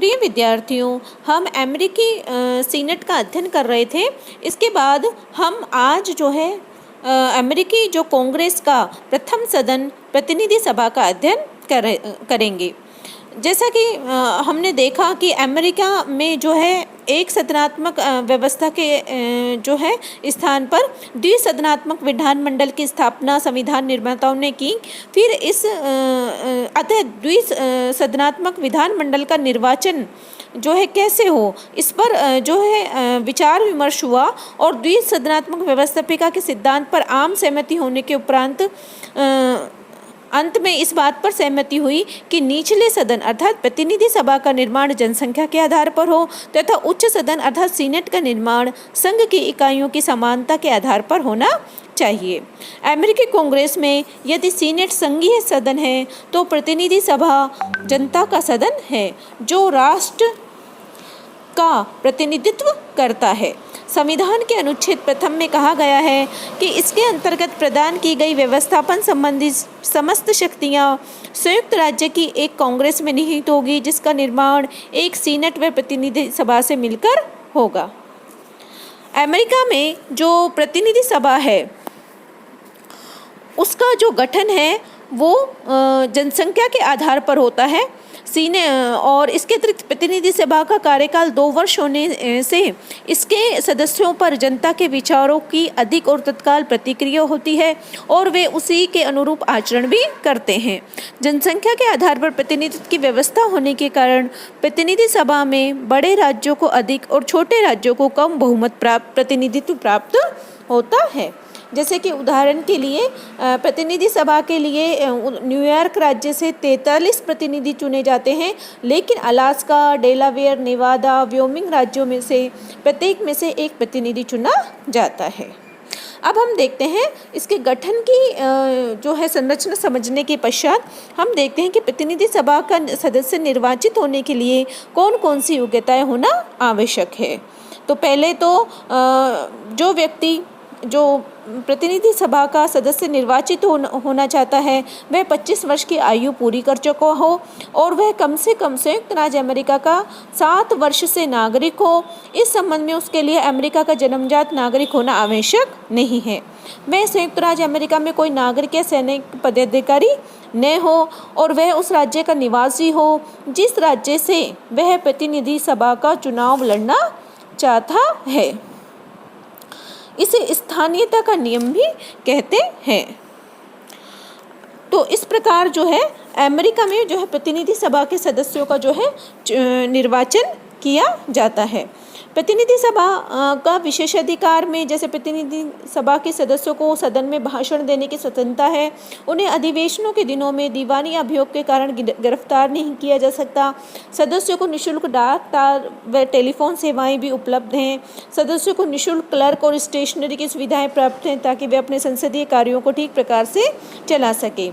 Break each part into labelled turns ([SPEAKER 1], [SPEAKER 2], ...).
[SPEAKER 1] प्रिय विद्यार्थियों, हम अमेरिकी सीनेट का अध्ययन कर रहे थे। इसके बाद हम आज जो है अमेरिकी जो कांग्रेस का प्रथम सदन प्रतिनिधि सभा का अध्ययन करेंगे। जैसा कि हमने देखा कि अमेरिका में जो है एक सदनात्मक व्यवस्था के जो है स्थान पर द्विसदनात्मक विधानमंडल की स्थापना संविधान निर्माताओं ने की। फिर इस अतः द्विसदनात्मक विधानमंडल का निर्वाचन जो है कैसे हो, इस पर जो है विचार विमर्श हुआ और द्विसदनात्मक व्यवस्थापिका के सिद्धांत पर आम सहमति होने के उपरांत अंत में इस बात पर सहमति हुई कि निचले सदन अर्थात प्रतिनिधि सभा का निर्माण जनसंख्या के आधार पर हो तथा उच्च सदन अर्थात सीनेट का निर्माण संघ की इकाइयों की समानता के आधार पर होना चाहिए। अमेरिकी कांग्रेस में यदि सीनेट संघीय सदन है तो प्रतिनिधि सभा जनता का सदन है जो राष्ट्र का प्रतिनिधित्व करता है। संविधान के अनुच्छेद प्रथम में कहा गया है कि इसके अंतर्गत प्रदान की गई व्यवस्थापन संबंधी समस्त शक्तियां संयुक्त राज्य की एक कांग्रेस में निहित होगी जिसका निर्माण एक सीनेट व प्रतिनिधि सभा से मिलकर होगा। अमेरिका में जो प्रतिनिधि सभा है उसका जो गठन है वो जनसंख्या के आधार पर होता है। और इसके अतिरिक्त प्रतिनिधि सभा का कार्यकाल 2 वर्ष होने से इसके सदस्यों पर जनता के विचारों की अधिक और तत्काल प्रतिक्रिया होती है और वे उसी के अनुरूप आचरण भी करते हैं। जनसंख्या के आधार पर प्रतिनिधित्व की व्यवस्था होने के कारण प्रतिनिधि सभा में बड़े राज्यों को अधिक और छोटे राज्यों को कम बहुमत प्रतिनिधित्व प्राप्त होता है। जैसे कि उदाहरण के लिए प्रतिनिधि सभा के लिए न्यूयॉर्क राज्य से 43 प्रतिनिधि चुने जाते हैं, लेकिन अलास्का, डेलावेयर, नेवादा, व्योमिंग राज्यों में से प्रत्येक में से एक प्रतिनिधि चुना जाता है। अब हम देखते हैं इसके गठन की जो है संरचना समझने के पश्चात हम देखते हैं कि प्रतिनिधि सभा का सदस्य निर्वाचित होने के लिए कौन कौन सी योग्यताएं होना आवश्यक है। तो पहले तो जो व्यक्ति जो प्रतिनिधि सभा का सदस्य निर्वाचित होना चाहता है वह 25 वर्ष की आयु पूरी कर चुका हो और वह कम से कम संयुक्त राज्य अमेरिका का 7 वर्ष से नागरिक हो। इस संबंध में उसके लिए अमेरिका का जन्मजात नागरिक होना आवश्यक नहीं है। वह संयुक्त राज्य अमेरिका में कोई नागरिक या सैनिक पदाधिकारी न हो और वह उस राज्य का निवासी हो जिस राज्य से वह प्रतिनिधि सभा का चुनाव लड़ना चाहता है। इसे स्थानीयता का नियम भी कहते हैं। तो इस प्रकार जो है अमेरिका में जो है प्रतिनिधि सभा के सदस्यों का जो है निर्वाचन किया जाता है। प्रतिनिधि सभा का विशेषाधिकार में जैसे प्रतिनिधि सभा के सदस्यों को सदन में भाषण देने की स्वतंत्रता है। उन्हें अधिवेशनों के दिनों में दीवानी अभियोग के कारण गिरफ्तार नहीं किया जा सकता। सदस्यों को निःशुल्क डाक तार व टेलीफोन सेवाएं भी उपलब्ध हैं। सदस्यों को निःशुल्क क्लर्क और स्टेशनरी की सुविधाएं प्राप्त हैं ताकि वे अपने संसदीय कार्यों को ठीक प्रकार से चला सके।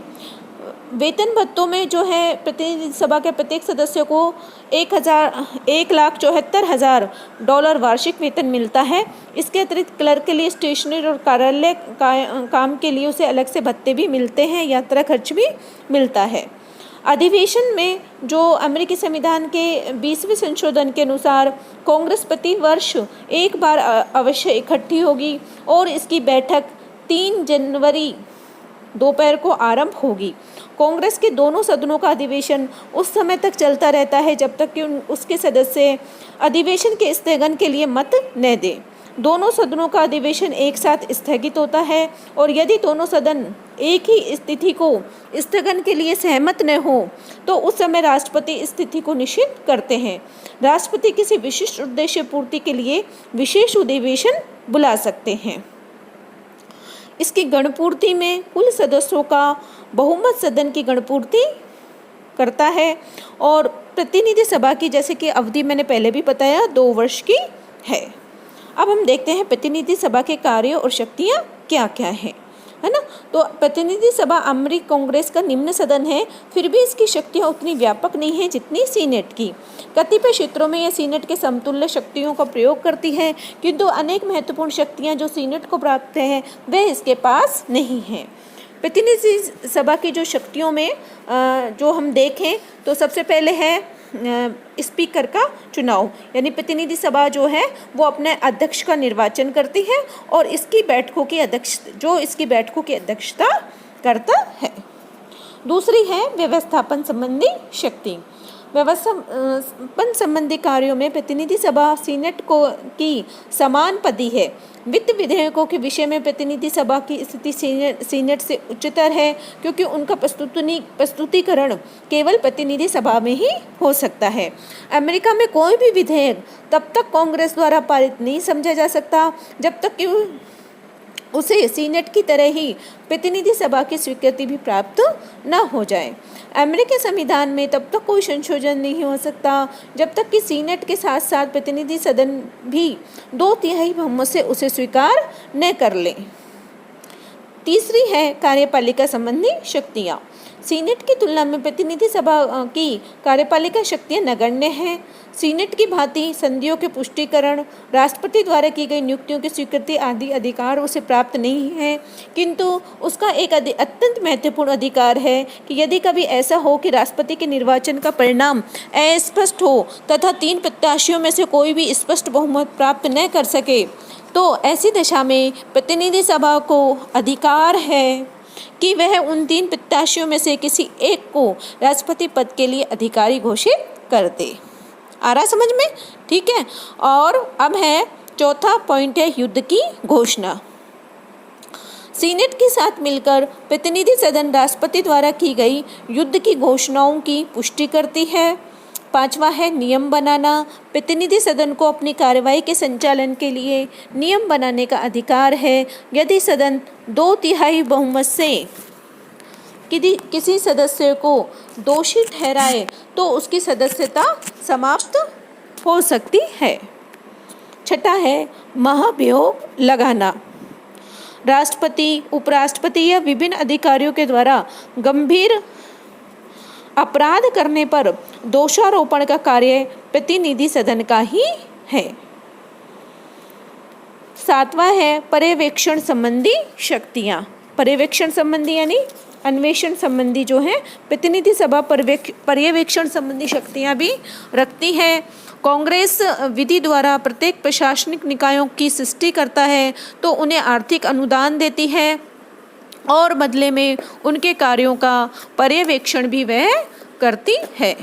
[SPEAKER 1] वेतन भत्तों में जो है प्रतिनिधि सभा के प्रत्येक सदस्य को $1,74,000 वार्षिक वेतन मिलता है। इसके अतिरिक्त क्लर्क के लिए स्टेशनरी और कार्यालय काम के लिए उसे अलग से भत्ते भी मिलते हैं, यात्रा खर्च भी मिलता है। अधिवेशन में जो अमेरिकी संविधान के 20वें संशोधन के अनुसार कांग्रेस प्रति वर्ष एक बार अवश्य इकट्ठी होगी और इसकी बैठक 3 जनवरी दोपहर को आरंभ होगी। कांग्रेस के दोनों सदनों का अधिवेशन उस समय तक चलता रहता है जब तक कि उसके सदस्य अधिवेशन के स्थगन के लिए मत न दें। दोनों सदनों का अधिवेशन एक साथ स्थगित होता है और यदि दोनों सदन एक ही स्थिति को स्थगन के लिए सहमत न हो तो उस समय राष्ट्रपति इस स्थिति को निश्चित करते हैं। राष्ट्रपति किसी विशिष्ट उद्देश्य पूर्ति के लिए विशेष अधिवेशन बुला सकते हैं। इसकी गणपूर्ति में कुल सदस्यों का बहुमत सदन की गणपूर्ति करता है और प्रतिनिधि सभा की जैसे कि अवधि मैंने पहले भी बताया 2 वर्ष की है। अब हम देखते हैं प्रतिनिधि सभा के कार्य और शक्तियाँ क्या क्या हैं, है ना। तो प्रतिनिधि सभा अमेरिकी कांग्रेस का निम्न सदन है, फिर भी इसकी शक्तियाँ उतनी व्यापक नहीं है जितनी सीनेट की। कतिपय क्षेत्रों में यह सीनेट के समतुल्य शक्तियों का प्रयोग करती है, किंतु अनेक महत्वपूर्ण शक्तियाँ जो सीनेट को प्राप्त हैं वह इसके पास नहीं हैं। प्रतिनिधि सभा की जो शक्तियों में जो हम देखें तो सबसे पहले है स्पीकर का चुनाव, यानी प्रतिनिधि सभा जो है वो अपने अध्यक्ष का निर्वाचन करती है और इसकी बैठकों की अध्यक्षता करता है। दूसरी है व्यवस्थापन संबंधी शक्ति। व्यवस्थापन संबंधी कार्यों में प्रतिनिधि सभा सीनेट की समान पदी है। वित्त विधेयकों के विषय में प्रतिनिधि सभा की स्थिति सीनेट से उच्चतर है, क्योंकि उनका प्रस्तुतिकरण केवल प्रतिनिधि सभा में ही हो सकता है। अमेरिका में कोई भी विधेयक तब तक कांग्रेस द्वारा पारित नहीं समझा जा सकता जब तक कि उसे सीनेट की तरह ही प्रतिनिधि सभा की स्वीकृति भी प्राप्त न हो जाए। अमेरिकी संविधान में तब तक कोई संशोधन नहीं हो सकता जब तक कि सीनेट के साथ साथ प्रतिनिधि सदन भी 2/3 बहुमत से उसे स्वीकार न कर ले। तीसरी है कार्यपालिका संबंधी शक्तियाँ। सीनेट की तुलना में प्रतिनिधि सभा की कार्यपालिका शक्तियाँ नगण्य हैं। सीनेट की भांति संधियों के पुष्टिकरण, राष्ट्रपति द्वारा की गई नियुक्तियों की स्वीकृति आदि अधिकार उसे प्राप्त नहीं है, किंतु उसका एक अत्यंत महत्वपूर्ण अधिकार है कि यदि कभी ऐसा हो कि राष्ट्रपति के निर्वाचन का परिणाम अस्पष्ट हो तथा 3 प्रत्याशियों में से कोई भी स्पष्ट बहुमत प्राप्त न कर सके, तो ऐसी दशा में प्रतिनिधि सभा को अधिकार है कि वह उन 3 प्रत्याशियों में से किसी एक को राष्ट्रपति पद के लिए अधिकारी घोषित कर दे। आ रहा समझ में? ठीक है। और अब है चौथा पॉइंट है युद्ध की घोषणा। सीनेट के साथ मिलकर प्रतिनिधि सदन राष्ट्रपति द्वारा की गई युद्ध की घोषणाओं की पुष्टि करती है। 5वां है नियम बनाना। प्रतिनिधि सदन को अपनी कार्यवाही के संचालन के लिए नियम बनाने का अधिकार है। यदि सदन 2/3 बहुमत से किसी सदस्य को दोषी ठहराए तो उसकी सदस्यता समाप्त हो सकती है। 6 है महाभियोग लगाना। राष्ट्रपति, उपराष्ट्रपति या विभिन्न अधिकारियों के द्वारा गंभीर अपराध करने पर दोषारोपण का कार्य प्रतिनिधि सदन का ही है। 7वां है पर्यवेक्षण संबंधी शक्तियाँ। पर्यवेक्षण संबंधी यानी अन्वेषण संबंधी जो है प्रतिनिधि सभा पर्यवेक्षण संबंधी शक्तियाँ भी रखती है। कांग्रेस विधि द्वारा प्रत्येक प्रशासनिक निकायों की सृष्टि करता है तो उन्हें आर्थिक अनुदान देती है और बदले में उनके कार्यों का पर्यवेक्षण भी वह करती है।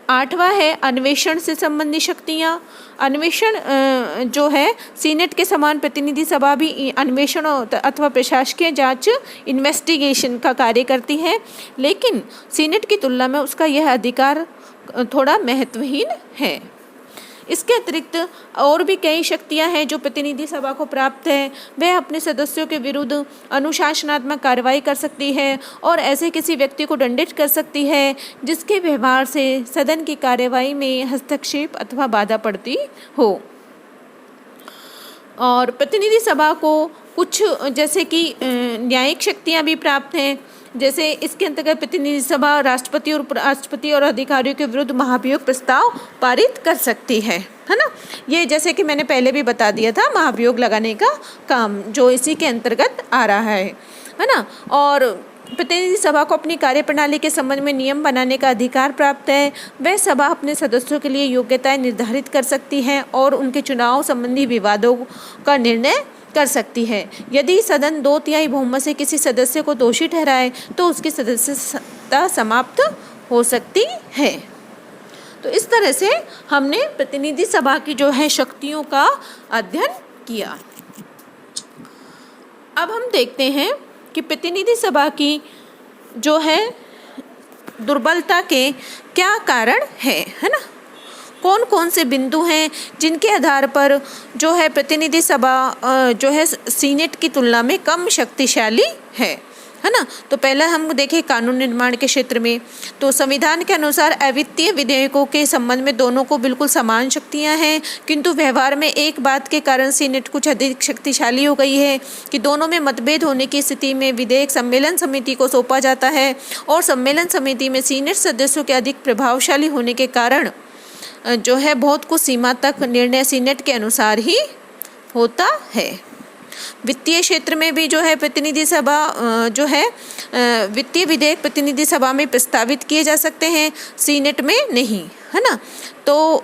[SPEAKER 1] 8वां है अन्वेषण से संबंधी शक्तियाँ। अन्वेषण जो है सीनेट के समान प्रतिनिधि सभा भी अन्वेषण अथवा प्रशासकीय जांच इन्वेस्टिगेशन का कार्य करती है, लेकिन सीनेट की तुलना में उसका यह अधिकार थोड़ा महत्वहीन है। इसके अतिरिक्त और भी कई शक्तियां हैं जो प्रतिनिधि सभा को प्राप्त है। वह अपने सदस्यों के विरुद्ध अनुशासनात्मक कार्रवाई कर सकती है और ऐसे किसी व्यक्ति को दंडित कर सकती है जिसके व्यवहार से सदन की कार्यवाही में हस्तक्षेप अथवा बाधा पड़ती हो। और प्रतिनिधि सभा को कुछ जैसे कि न्यायिक शक्तियां भी प्राप्त हैं, जैसे इसके अंतर्गत प्रतिनिधि सभा राष्ट्रपति और उपराष्ट्रपति और अधिकारियों के विरुद्ध महाभियोग प्रस्ताव पारित कर सकती है ना। ये जैसे कि मैंने पहले भी बता दिया था, महाभियोग लगाने का काम जो इसी के अंतर्गत आ रहा है ना। और प्रतिनिधि सभा को अपनी कार्यप्रणाली के संबंध में नियम बनाने का अधिकार प्राप्त है। वह सभा अपने सदस्यों के लिए योग्यताएं निर्धारित कर सकती है और उनके चुनाव संबंधी विवादों का निर्णय कर सकती है। यदि सदन 2/3 बहुमत से किसी सदस्य को दोषी ठहराए तो उसकी सदस्यता समाप्त हो सकती है। तो इस तरह से हमने प्रतिनिधि सभा की जो है शक्तियों का अध्ययन किया। अब हम देखते हैं कि प्रतिनिधि सभा की जो है दुर्बलता के क्या कारण है ना। कौन कौन से बिंदु हैं जिनके आधार पर जो है प्रतिनिधि सभा जो है सीनेट की तुलना में कम शक्तिशाली है ना। तो पहला हम देखें कानून निर्माण के क्षेत्र में, तो संविधान के अनुसार अवित्तीय विधेयकों के संबंध में दोनों को बिल्कुल समान शक्तियां हैं, किंतु व्यवहार में एक बात के कारण सीनेट कुछ अधिक शक्तिशाली हो गई है कि दोनों में मतभेद होने की स्थिति में विधेयक सम्मेलन समिति को सौंपा जाता है और सम्मेलन समिति में सीनेट सदस्यों के अधिक प्रभावशाली होने के कारण जो है बहुत कुछ सीमा तक निर्णय सीनेट के अनुसार ही होता है। वित्तीय क्षेत्र में भी जो है प्रतिनिधि सभा जो है वित्तीय विधेयक प्रतिनिधि सभा में प्रस्तावित किए जा सकते हैं, सीनेट में नहीं, है ना। तो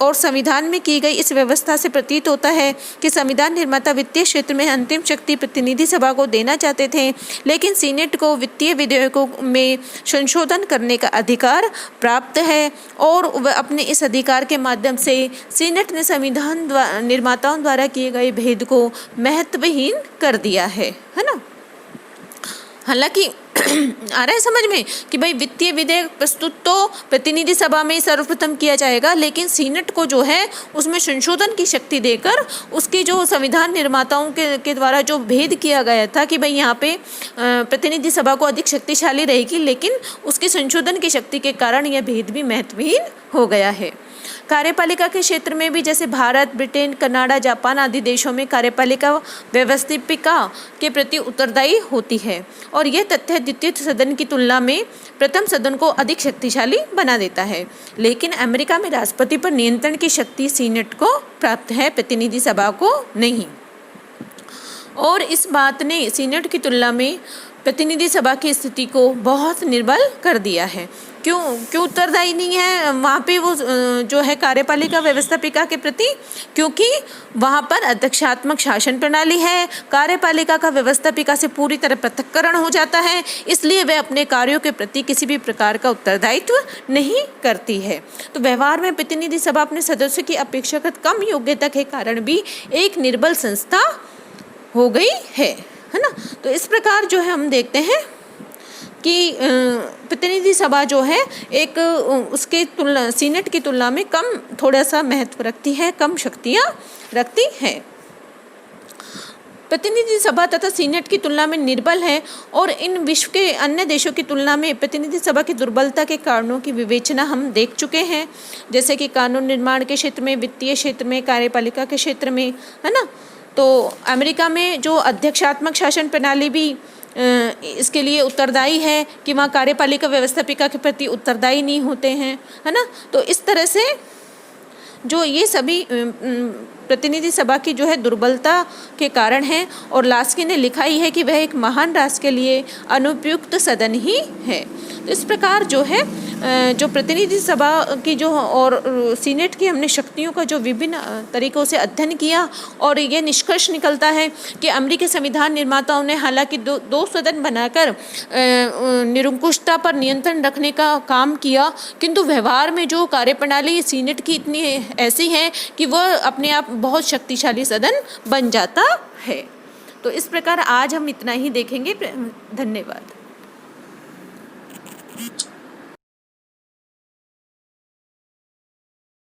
[SPEAKER 1] और संविधान में की गई इस व्यवस्था से प्रतीत होता है कि संविधान निर्माता वित्तीय क्षेत्र में अंतिम शक्ति प्रतिनिधि सभा को देना चाहते थे, लेकिन सीनेट को वित्तीय विधेयकों में संशोधन करने का अधिकार प्राप्त है और वह अपने इस अधिकार के माध्यम से सीनेट ने संविधान निर्माताओं द्वारा किए गए भेद को महत्वहीन कर दिया है ना। हालांकि आ रहा है समझ में कि भाई वित्तीय विधेयक प्रस्तुत तो प्रतिनिधि सभा में सर्वप्रथम किया जाएगा, लेकिन सीनेट को जो है उसमें संशोधन की शक्ति देकर उसकी जो संविधान निर्माताओं के द्वारा जो भेद किया गया था कि भाई यहाँ पे प्रतिनिधि सभा को अधिक शक्तिशाली रहेगी, लेकिन उसके संशोधन की शक्ति के कारण यह भेद भी महत्वहीन हो गया है। कार्यपालिका के क्षेत्र में भी जैसे भारत, ब्रिटेन, कनाडा, जापान आदि देशों में कार्यपालिका व्यवस्थापिका के प्रति उत्तरदायी होती है और यह तथ्य द्वितीय सदन की तुलना में प्रथम सदन को अधिक शक्तिशाली बना देता है। लेकिन अमेरिका में राष्ट्रपति पर नियंत्रण की शक्ति सीनेट को प्राप्त है, प्रतिनिधि सभा को नहीं। और इस बात ने सीनेट की तुलना में प्रतिनिधि सभा की स्थिति को बहुत निर्बल कर दिया है। क्यों उत्तरदायी नहीं है वहाँ पे वो जो है कार्यपालिका व्यवस्थापिका के प्रति? क्योंकि वहाँ पर अध्यक्षात्मक शासन प्रणाली है, कार्यपालिका का व्यवस्थापिका से पूरी तरह पृथक्करण हो जाता है, इसलिए वह अपने कार्यों के प्रति किसी भी प्रकार का उत्तरदायित्व नहीं करती है। तो व्यवहार में प्रतिनिधि सभा अपने सदस्यों की अपेक्षाकृत कम योग्यता के कारण भी एक निर्बल संस्था हो गई है ना। तो इस प्रकार जो है हम देखते हैं कि प्रतिनिधि सभा जो है एक उसके तुलना सीनेट की तुलना में कम थोड़ा सा महत्व रखती है, कम शक्तियाँ रखती है। प्रतिनिधि सभा तथा सीनेट की तुलना में निर्बल है और इन विश्व के अन्य देशों की तुलना में प्रतिनिधि सभा की दुर्बलता के कारणों की विवेचना हम देख चुके हैं, जैसे कि कानून निर्माण के क्षेत्र में, वित्तीय क्षेत्र में, कार्यपालिका के क्षेत्र में, है ना। तो अमेरिका में जो अध्यक्षात्मक शासन प्रणाली भी इसके लिए उत्तरदायी है कि वहाँ कार्यपालिका व्यवस्थापिका के प्रति उत्तरदायी नहीं होते हैं, है ना। तो इस तरह से जो ये सभी प्रतिनिधि सभा की जो है दुर्बलता के कारण है और लास्की ने लिखा ही है कि वह एक महान राष्ट्र के लिए अनुपयुक्त सदन ही है। तो इस प्रकार जो है जो प्रतिनिधि सभा की जो और सीनेट की हमने शक्तियों का जो विभिन्न तरीकों से अध्ययन किया और ये निष्कर्ष निकलता है कि अमेरिकी संविधान निर्माताओं ने हालांकि दो सदन बनाकर निरंकुशता पर नियंत्रण रखने का काम किया, किंतु व्यवहार में जो कार्यप्रणाली सीनेट की इतनी ऐसी है कि वह अपने आप बहुत शक्तिशाली सदन बन जाता है। तो इस प्रकार आज हम इतना ही देखेंगे। धन्यवाद।